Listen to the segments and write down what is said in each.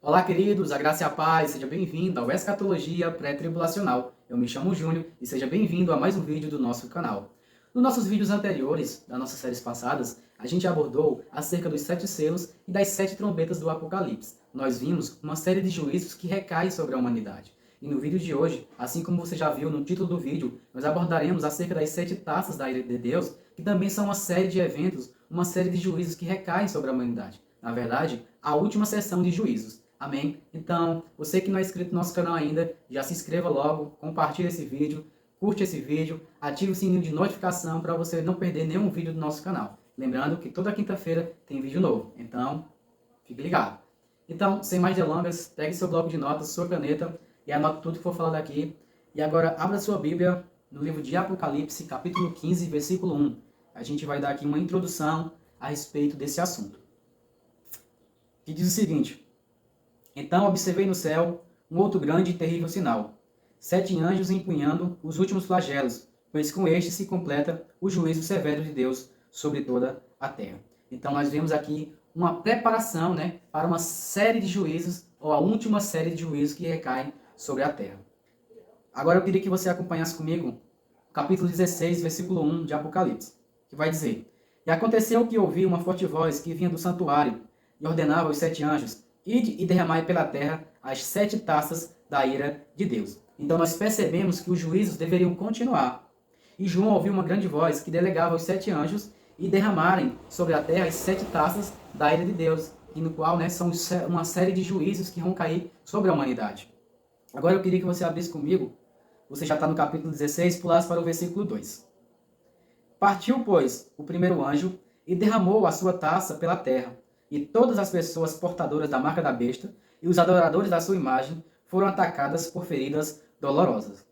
Olá, queridos, a graça e a paz, seja bem-vindo ao Escatologia Pré-Tribulacional. Eu me chamo Júnior e seja bem-vindo a mais um vídeo do nosso canal. Nos nossos vídeos anteriores, das nossas séries passadas, a gente abordou acerca dos 7 selos e das 7 trombetas do Apocalipse. Nós vimos uma série de juízos que recaem sobre a humanidade. E no vídeo de hoje, assim como você já viu no título do vídeo, nós abordaremos acerca das 7 taças da ira de Deus, que também são uma série de eventos, uma série de juízos que recaem sobre a humanidade. Na verdade, a última sessão de juízos. Amém? Então, você que não é inscrito no nosso canal ainda, já se inscreva logo, compartilhe esse vídeo, curte esse vídeo, ative o sininho de notificação para você não perder nenhum vídeo do nosso canal. Lembrando que toda quinta-feira tem vídeo novo, então fique ligado. Então, sem mais delongas, pegue seu bloco de notas, sua caneta e anote tudo que for falado aqui. E agora, abra sua Bíblia no livro de Apocalipse, capítulo 15, versículo 1. A gente vai dar aqui uma introdução a respeito desse assunto. Que diz o seguinte: Então observei no céu um outro grande e terrível sinal, 7 anjos empunhando os últimos flagelos, pois com este se completa o juízo severo de Deus sobre toda a terra. Então nós vemos aqui uma preparação, para uma série de juízos, ou a última série de juízos que recaem sobre a terra. Agora eu queria que você acompanhasse comigo o capítulo 16, versículo 1 de Apocalipse, que vai dizer: E aconteceu que ouvi uma forte voz que vinha do santuário, e ordenava aos 7 anjos: Ide e derramai pela terra as 7 taças da ira de Deus. Então nós percebemos que os juízos deveriam continuar. E João ouviu uma grande voz que delegava aos 7 anjos e derramarem sobre a terra as 7 taças da ira de Deus, e no qual são uma série de juízos que vão cair sobre a humanidade. Agora eu queria que você abrisse comigo, você já está no capítulo 16, pulasse para o versículo 2. Partiu, pois, o primeiro anjo e derramou a sua taça pela terra, e todas as pessoas portadoras da marca da besta e os adoradores da sua imagem foram atacadas por feridas dolorosas.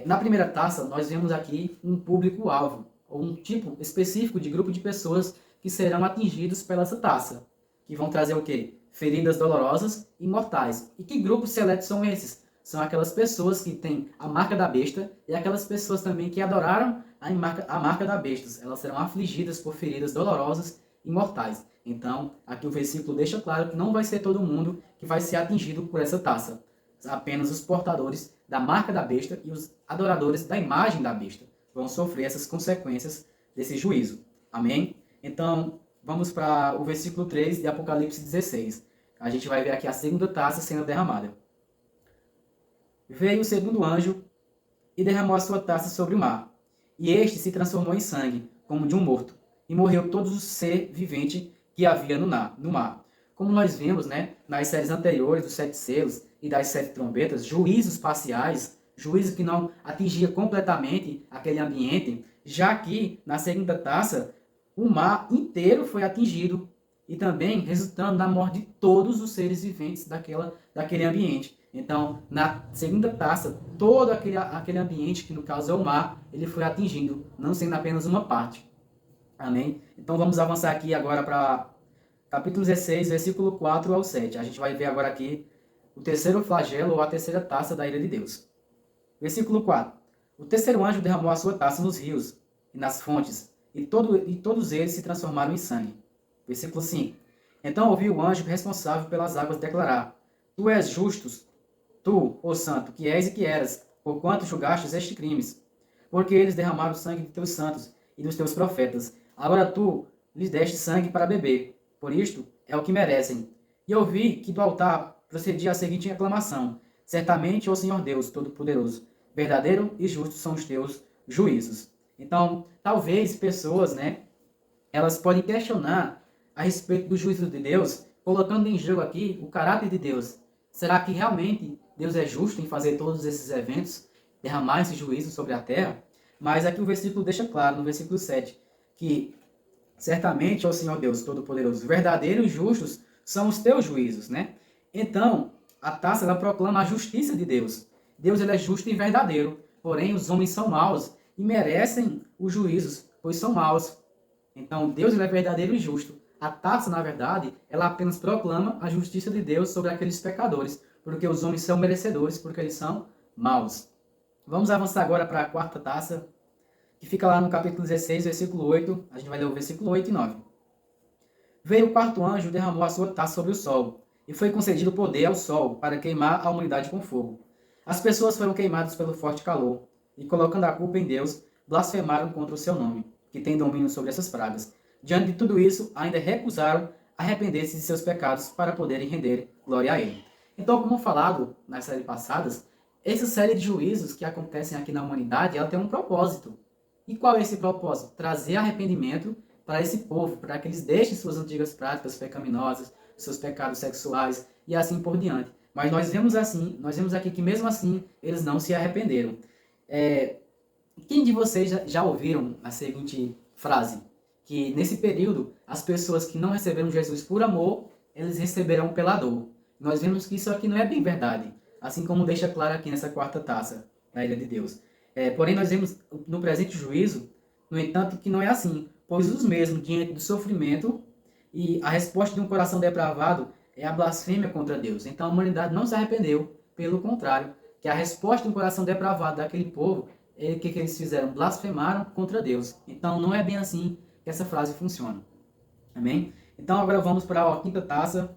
Na primeira taça, nós vemos aqui um público-alvo, ou um tipo específico de grupo de pessoas que serão atingidos pela essa taça, que vão trazer o quê? Feridas dolorosas e mortais. E que grupos seletos são esses? São aquelas pessoas que têm a marca da besta e aquelas pessoas também que adoraram a marca da besta. Elas serão afligidas por feridas dolorosas e mortais. Então, aqui o versículo deixa claro que não vai ser todo mundo que vai ser atingido por essa taça. Apenas os portadores da marca da besta e os adoradores da imagem da besta vão sofrer essas consequências desse juízo. Amém? Então, vamos para o versículo 3 de Apocalipse 16. A gente vai ver aqui a segunda taça sendo derramada. Veio o segundo anjo e derramou a sua taça sobre o mar. E este se transformou em sangue, como de um morto. E morreu todo o ser vivente que havia no mar. Como nós vimos, nas séries anteriores dos 7 selos e das 7 trombetas, juízos parciais, juízos que não atingia completamente aquele ambiente, já que na segunda taça o mar inteiro foi atingido e também resultando na morte de todos os seres viventes daquele ambiente. Então, na segunda taça, todo aquele ambiente, que no caso é o mar, ele foi atingido, não sendo apenas uma parte. Amém? Então vamos avançar aqui agora para capítulo 16, versículo 4 ao 7. A gente vai ver agora aqui o terceiro flagelo, ou a terceira taça da ira de Deus. Versículo 4. O terceiro anjo derramou a sua taça nos rios e nas fontes, e todos eles se transformaram em sangue. Versículo 5. Então ouvi o anjo responsável pelas águas declarar: Tu és justo, tu, ó santo, que és e que eras, porquanto julgastes estes crimes, porque eles derramaram o sangue de teus santos e dos teus profetas. Agora tu lhes deste sangue para beber, por isto é o que merecem. E ouvi que do altar procedia a seguinte aclamação: Certamente, ó Senhor Deus Todo-Poderoso, verdadeiro e justo são os teus juízos. Então, talvez pessoas, elas podem questionar a respeito do juízo de Deus, colocando em jogo aqui o caráter de Deus. Será que realmente Deus é justo em fazer todos esses eventos, derramar esse juízo sobre a terra? Mas aqui o versículo deixa claro, no versículo 7, que certamente, ó Senhor Deus Todo-Poderoso, verdadeiros e justos são os teus juízos, Então, a taça, ela proclama a justiça de Deus. Deus, ele é justo e verdadeiro, porém os homens são maus e merecem os juízos, pois são maus. Então, Deus, ele é verdadeiro e justo. A taça, na verdade, ela apenas proclama a justiça de Deus sobre aqueles pecadores, porque os homens são merecedores, porque eles são maus. Vamos avançar agora para a quarta taça, que fica lá no capítulo 16, versículo 8. A gente vai ler o versículo 8 e 9. Veio o quarto anjo e derramou a sua taça sobre o sol, e foi concedido poder ao sol para queimar a humanidade com fogo. As pessoas foram queimadas pelo forte calor, e colocando a culpa em Deus, blasfemaram contra o seu nome, que tem domínio sobre essas pragas. Diante de tudo isso, ainda recusaram arrepender-se de seus pecados para poderem render glória a Ele. Então, como falado nas séries passadas, essa série de juízos que acontecem aqui na humanidade, ela tem um propósito. E qual é esse propósito? Trazer arrependimento para esse povo, para que eles deixem suas antigas práticas pecaminosas, seus pecados sexuais e assim por diante. Mas nós vemos aqui que mesmo assim eles não se arrependeram. Quem de vocês já ouviram a seguinte frase? Que nesse período, as pessoas que não receberam Jesus por amor, eles receberão pela dor. Nós vemos que isso aqui não é bem verdade. Assim como deixa claro aqui nessa quarta taça da ira de Deus. Porém, nós vemos no presente juízo, no entanto, que não é assim. Pois os mesmos, diante do sofrimento e a resposta de um coração depravado, é a blasfêmia contra Deus. Então a humanidade não se arrependeu, pelo contrário, que a resposta de um coração depravado daquele povo, o que eles fizeram? Blasfemaram contra Deus. Então não é bem assim que essa frase funciona. Amém? Então agora vamos para a quinta taça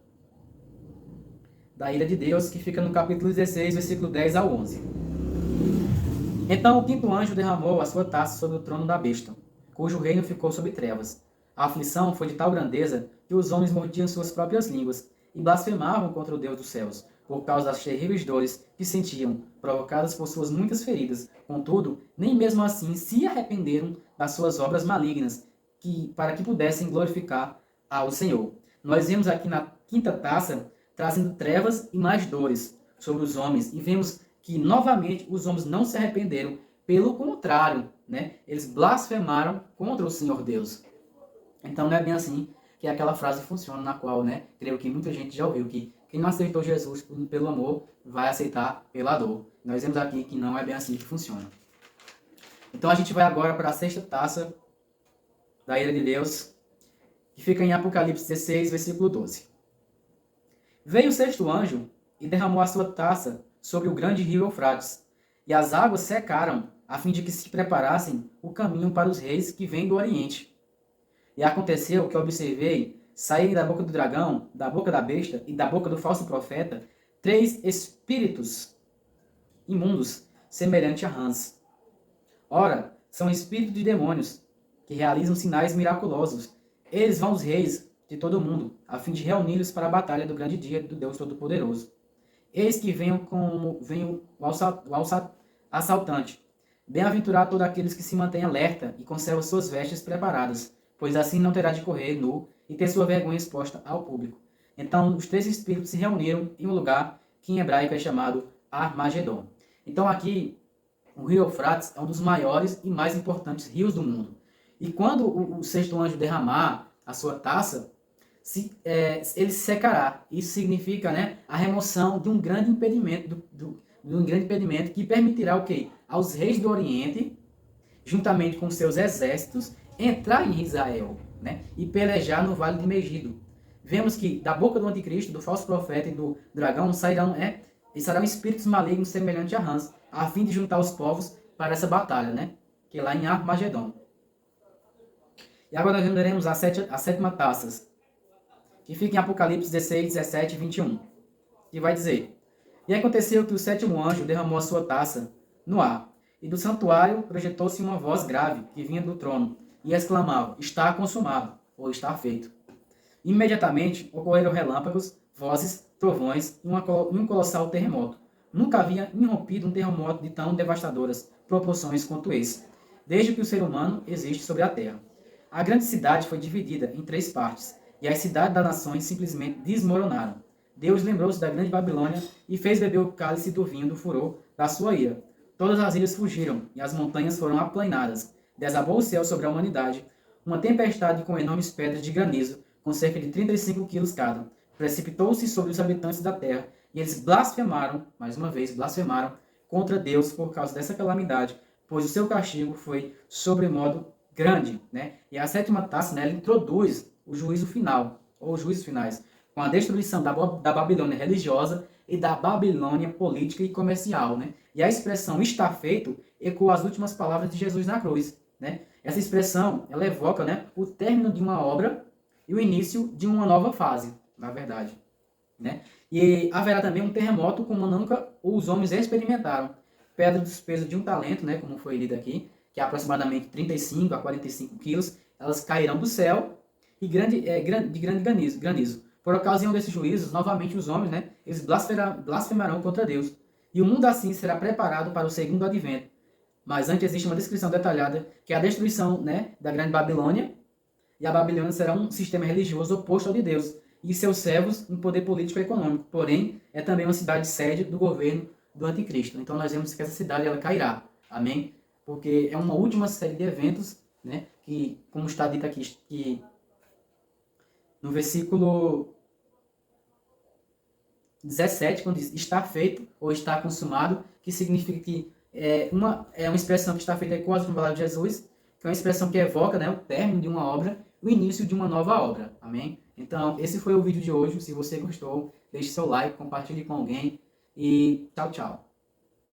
da ira de Deus, que fica no capítulo 16, versículo 10 ao 11. Então o quinto anjo derramou a sua taça sobre o trono da besta, cujo reino ficou sob trevas. A aflição foi de tal grandeza que os homens mordiam suas próprias línguas e blasfemavam contra o Deus dos céus, por causa das terríveis dores que sentiam, provocadas por suas muitas feridas. Contudo, nem mesmo assim se arrependeram das suas obras malignas, para que pudessem glorificar ao Senhor. Nós vemos aqui na quinta taça, trazendo trevas e mais dores sobre os homens, e vemos que novamente os homens não se arrependeram, pelo contrário, né? Eles blasfemaram contra o Senhor Deus. Então não é bem assim que aquela frase funciona, na qual, né, creio que muita gente já ouviu, que quem não aceitou Jesus pelo amor vai aceitar pela dor. Nós vemos aqui que não é bem assim que funciona. Então a gente vai agora para a sexta taça da ira de Deus, que fica em Apocalipse 16, versículo 12. Veio o sexto anjo e derramou a sua taça sobre o grande rio Eufrates, e as águas secaram, a fim de que se preparassem o caminho para os reis que vêm do Oriente. E aconteceu que observei saírem da boca do dragão, da boca da besta e da boca do falso profeta 3 espíritos imundos, semelhantes a rãs. Ora, são espíritos de demônios, que realizam sinais miraculosos. Eles vão aos reis de todo o mundo, a fim de reuni-los para a batalha do grande dia do Deus Todo-Poderoso. Eis que venham o assaltante. Bem-aventurado todos aqueles que se mantêm alerta e conservam suas vestes preparadas, pois assim não terá de correr nu e ter sua vergonha exposta ao público. Então os 3 espíritos se reuniram em um lugar que em hebraico é chamado Armagedon. Então aqui o rio Eufrates é um dos maiores e mais importantes rios do mundo. E quando o sexto anjo derramar a sua taça, ele se secará. Isso significa, né, a remoção de um grande impedimento, de um grande impedimento que permitirá o quê? Aos reis do Oriente, juntamente com seus exércitos, entrar em Israel, né, e pelejar no Vale de Megido. Vemos que da boca do anticristo, do falso profeta e do dragão sairão espíritos malignos semelhantes a rãs, a fim de juntar os povos para essa batalha, né, que é lá em Armagedon. E agora nós veremos a sétima taça, que fica em Apocalipse 16, 17 e 21, que vai dizer: E aconteceu que o sétimo anjo derramou a sua taça no ar, e do santuário projetou-se uma voz grave que vinha do trono, e exclamava: Está consumado, ou está feito. Imediatamente ocorreram relâmpagos, vozes, trovões e um colossal terremoto. Nunca havia irrompido um terremoto de tão devastadoras proporções quanto esse, desde que o ser humano existe sobre a terra. A grande cidade foi dividida em 3 partes, e as cidades das nações simplesmente desmoronaram. Deus lembrou-se da grande Babilônia e fez beber o cálice do vinho do furor da sua ira. Todas as ilhas fugiram, e as montanhas foram aplainadas. Desabou o céu sobre a humanidade, uma tempestade com enormes pedras de granizo, com cerca de 35 quilos cada. Precipitou-se sobre os habitantes da terra, e eles blasfemaram, mais uma vez, blasfemaram contra Deus por causa dessa calamidade, pois o seu castigo foi sobremodo grande, né? E a sétima taça, né, ela introduz o juízo final, ou os juízos finais, com a destruição da Babilônia religiosa e da Babilônia política e comercial, né? E a expressão está feito ecoa as últimas palavras de Jesus na cruz, né? Essa expressão, ela evoca, né, o término de uma obra e o início de uma nova fase, na verdade. né? E haverá também um terremoto como nunca os homens experimentaram. Pedras dos pesos de um talento, né, como foi lido aqui, que é aproximadamente 35 a 45 quilos, elas cairão do céu e de grande granizo. Por ocasião desses juízos, novamente os homens, né, eles blasfemarão contra Deus. E o mundo assim será preparado para o segundo advento. Mas antes existe uma descrição detalhada, que é a destruição, né, da grande Babilônia, e a Babilônia será um sistema religioso oposto ao de Deus, e seus servos um poder político e econômico. Porém, é também uma cidade sede do governo do anticristo. Então nós vemos que essa cidade ela cairá. Amém? Porque é uma última série de eventos, né, que, como está dito aqui, que no versículo 17, quando diz está feito ou está consumado, que significa que é uma expressão que está feita quase com a palavra de Jesus, que é uma expressão que evoca, né, o término de uma obra, o início de uma nova obra. Amém? Então, esse foi o vídeo de hoje. Se você gostou, deixe seu like, compartilhe com alguém e tchau, tchau.